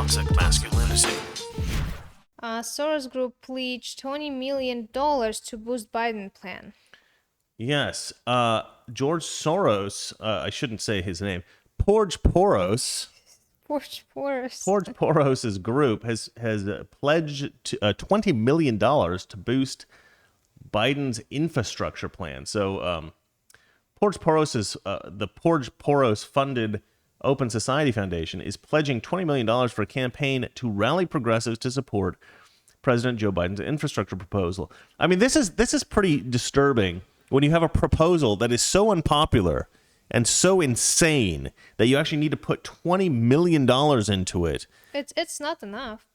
toxic masculinity. Soros Group pledged $20 million to boost Biden plan. Yes. George Soros, I shouldn't say his name, Porge Poros. Porge Poros's group has pledged $20 million to boost Biden's infrastructure plan. So Porge Poros the Porge Poros funded Open Society Foundation is pledging $20 million for a campaign to rally progressives to support President Joe Biden's infrastructure proposal. I mean, this is pretty disturbing when you have a proposal that is so unpopular and so insane that you actually need to put $20 million into it. It's not enough.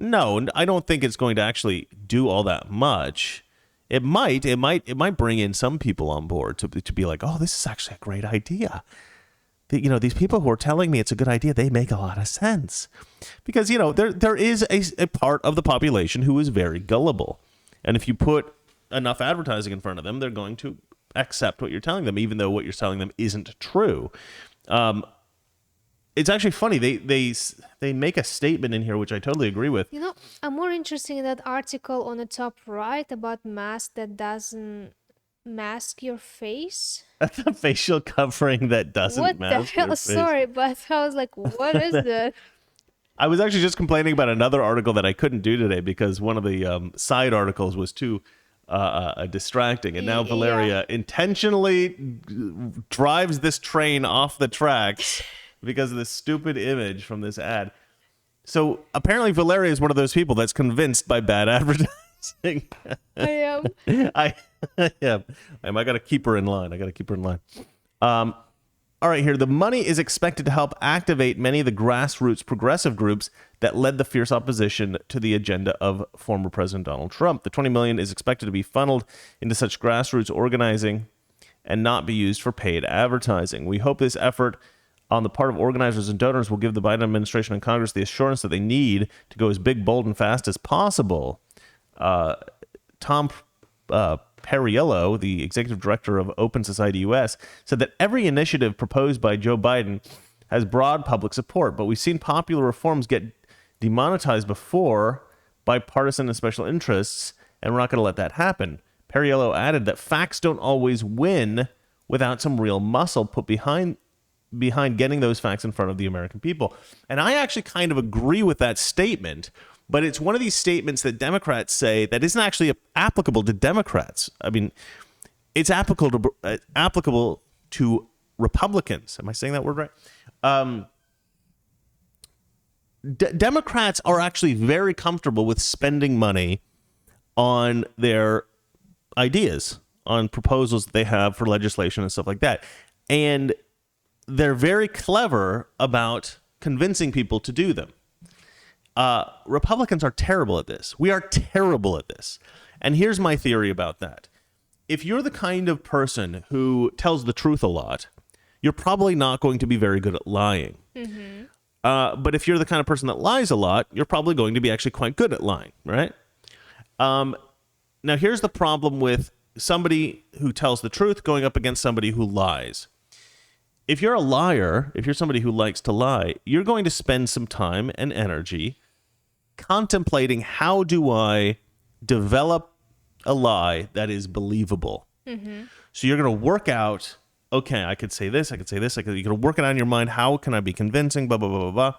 No, I don't think it's going to actually do all that much. It might bring in some people on board to be like, oh, this is actually a great idea. These people who are telling me it's a good idea, they make a lot of sense. Because, there is a part of the population who is very gullible. And if you put enough advertising in front of them, they're going to accept what you're telling them, even though what you're telling them isn't true. It's actually funny. They make a statement in here, which I totally agree with. I'm more interested in that article on the top right about mask that doesn't mask your face. The facial covering that doesn't mask your face. What the hell? Sorry, but I was like, what is that? I was actually just complaining about another article that I couldn't do today because one of the side articles was too distracting. And now Valeria intentionally drives this train off the tracks because of this stupid image from this ad. So apparently Valeria is one of those people that's convinced by bad advertising. I am. I got to keep her in line. All right, here. The money is expected to help activate many of the grassroots progressive groups that led the fierce opposition to the agenda of former President Donald Trump. The $20 million is expected to be funneled into such grassroots organizing and not be used for paid advertising. We hope this effort on the part of organizers and donors will give the Biden administration and Congress the assurance that they need to go as big, bold, and fast as possible. Tom Perriello, the executive director of Open Society US, said that every initiative proposed by Joe Biden has broad public support, but we've seen popular reforms get demonetized before by partisan and special interests, and we're not going to let that happen. Perriello added that facts don't always win without some real muscle put behind getting those facts in front of the American people. And I actually kind of agree with that statement. But it's one of these statements that Democrats say that isn't actually applicable to Democrats. I mean, it's applicable to Republicans. Am I saying that word right? Democrats are actually very comfortable with spending money on their ideas, on proposals that they have for legislation and stuff like that. And they're very clever about convincing people to do them. Republicans are terrible at this. We are terrible at this. And here's my theory about that. If you're the kind of person who tells the truth a lot, you're probably not going to be very good at lying. Mm-hmm. But if you're the kind of person that lies a lot, you're probably going to be actually quite good at lying, right? Now, here's the problem with somebody who tells the truth going up against somebody who lies. If you're a liar, if you're somebody who likes to lie, you're going to spend some time and energy contemplating, how do I develop a lie that is believable? Mm-hmm. So you're going to work out, okay, I could say this, you're going to work it out in your mind, how can I be convincing, blah, blah, blah, blah, blah.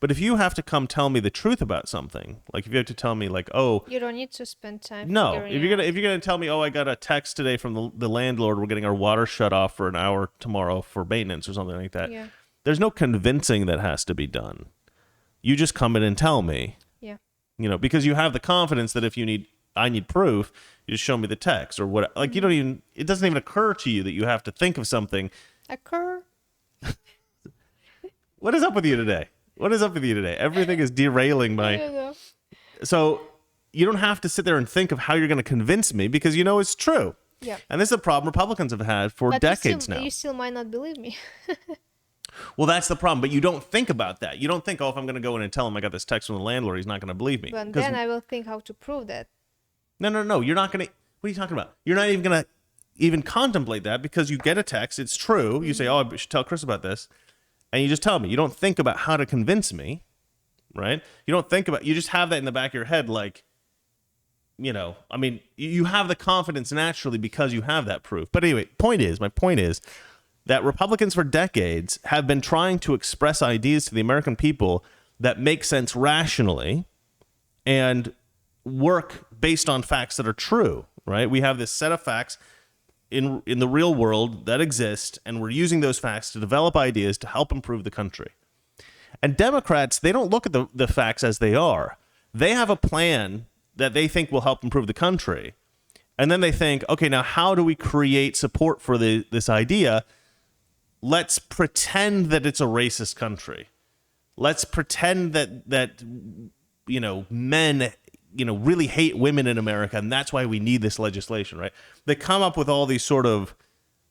But if you have to come tell me the truth about something, like if you have to tell me like, oh, you don't need to spend time. No, if you're gonna tell me, oh, I got a text today from the landlord, we're getting our water shut off for an hour tomorrow for maintenance or something like that. Yeah. There's no convincing that has to be done. You just come in and tell me. Yeah. Because you have the confidence that if I need proof, you just show me the text or what. Like it doesn't even occur to you that you have to think of something. What is up with you today? Everything is derailing my... So you don't have to sit there and think of how you're going to convince me because it's true. Yeah. And this is a problem Republicans have had for decades now. You still might not believe me. Well, that's the problem. But you don't think about that. You don't think, if I'm going to go in and tell him I got this text from the landlord, he's not going to believe me. But then I will think how to prove that. No. You're not going to... What are you talking about? You're not even going to even contemplate that because you get a text. It's true. You say, I should tell Chris about this. And you just tell me. You don't think about how to convince me. right? You don't think about, you just have that in the back of your head, like, I mean, you have the confidence naturally because you have that proof. But anyway, my point is that Republicans for decades have been trying to express ideas to the American people that make sense rationally and work based on facts that are true, right? We have this set of facts in the real world that exist, and we're using those facts to develop ideas to help improve the country. And Democrats, they don't look at the facts as they are. They have a plan that they think will help improve the country. And then they think, okay, now how do we create support for this idea? Let's pretend that it's a racist country. Let's pretend that men, really hate women in America, and that's why we need this legislation, right? They come up with all these sort of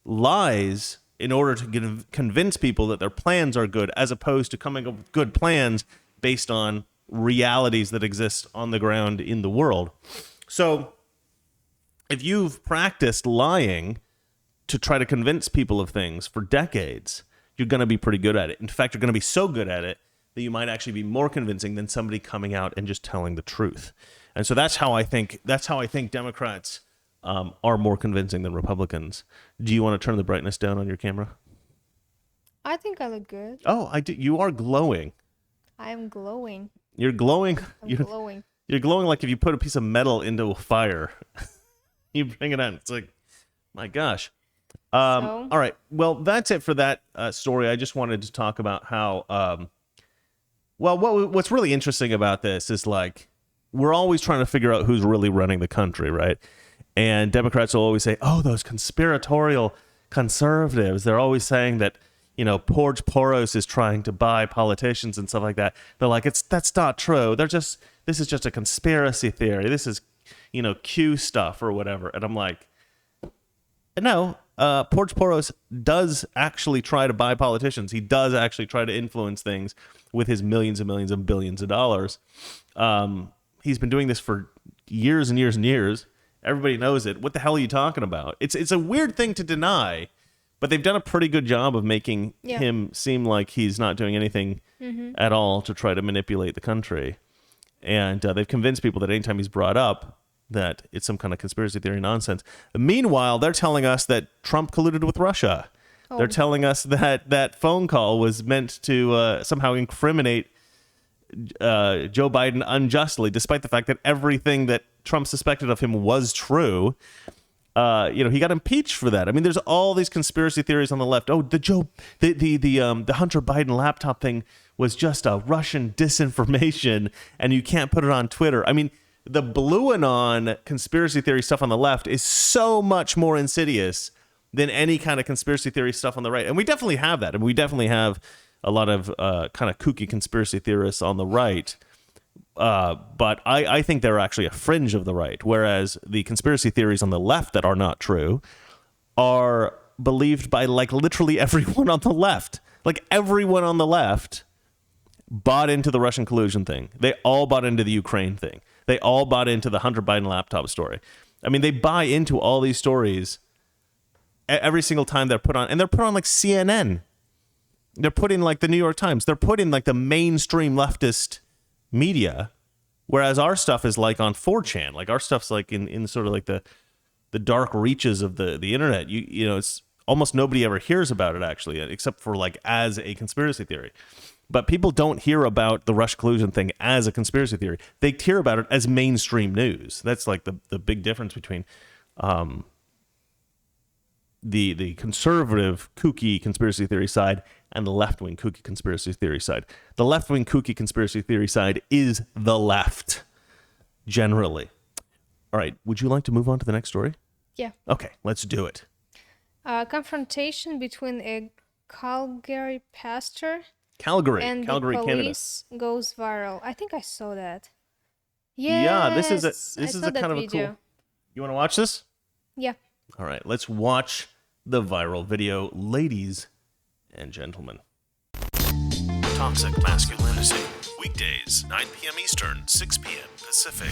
lies in order to convince people that their plans are good, as opposed to coming up with good plans based on realities that exist on the ground in the world. So if you've practiced lying to try to convince people of things for decades, you're going to be pretty good at it. In fact, you're going to be so good at it that you might actually be more convincing than somebody coming out and just telling the truth. And so that's how I think Democrats are more convincing than Republicans. Do you want to turn the brightness down on your camera? I think I look good. Oh, I do. You are glowing. I am glowing. You're glowing. I'm glowing. You're glowing like if you put a piece of metal into a fire. You bring it on. It's like, my gosh. All right. Well, that's it for that story. I just wanted to talk about how, what's really interesting about this is, like, we're always trying to figure out who's really running the country, right? And Democrats will always say, oh, those conspiratorial conservatives. They're always saying that, George Soros is trying to buy politicians and stuff like that. They're like, that's not true. This is just a conspiracy theory. This is, Q stuff or whatever. And I'm like, no, George Soros does actually try to buy politicians. He does actually try to influence things with his millions and millions and billions of dollars. He's been doing this for years and years and years. Everybody knows it. What the hell are you talking about? It's a weird thing to deny, but they've done a pretty good job of making him seem like he's not doing anything at all to try to manipulate the country. And they've convinced people that anytime he's brought up, that it's some kind of conspiracy theory nonsense. Meanwhile, they're telling us that Trump colluded with Russia. Oh. They're telling us that that phone call was meant to somehow incriminate Joe Biden unjustly, despite the fact that everything that Trump suspected of him was true. He got impeached for that. I mean, there's all these conspiracy theories on the left. Oh, the Hunter Biden laptop thing was just a Russian disinformation, and you can't put it on Twitter. I mean, the blue anon conspiracy theory stuff on the left is so much more insidious than any kind of conspiracy theory stuff on the right. And we definitely have that. And we definitely have a lot of kind of kooky conspiracy theorists on the right. But I think they're actually a fringe of the right, whereas the conspiracy theories on the left that are not true are believed by, like, literally everyone on the left. Like, everyone on the left bought into the Russian collusion thing. They all bought into the Ukraine thing. They all bought into the Hunter Biden laptop story. I mean, they buy into all these stories every single time they're put on. And they're put on, like, CNN. They're put in, like, the New York Times. They're put in, like, the mainstream leftist media, whereas our stuff is, like, on 4chan. Like, our stuff's, like, in sort of, like, the dark reaches of the internet. It's almost nobody ever hears about it, actually, except for, like, as a conspiracy theory. But people don't hear about the Rush collusion thing as a conspiracy theory. They hear about it as mainstream news. That's, like, the big difference between the conservative kooky conspiracy theory side and the left-wing kooky conspiracy theory side. The left-wing kooky conspiracy theory side is the left, generally. All right, would you like to move on to the next story? Yeah. Okay, let's do it. Confrontation between a Calgary pastor and Calgary, the Canada. police goes viral. I think I saw that. Yeah, this is a kind of a cool. You want to watch this? Yeah. All right, let's watch the viral video, ladies and gentlemen. Toxic Masculinity. Weekdays, 9 p.m. Eastern, 6 p.m. Pacific.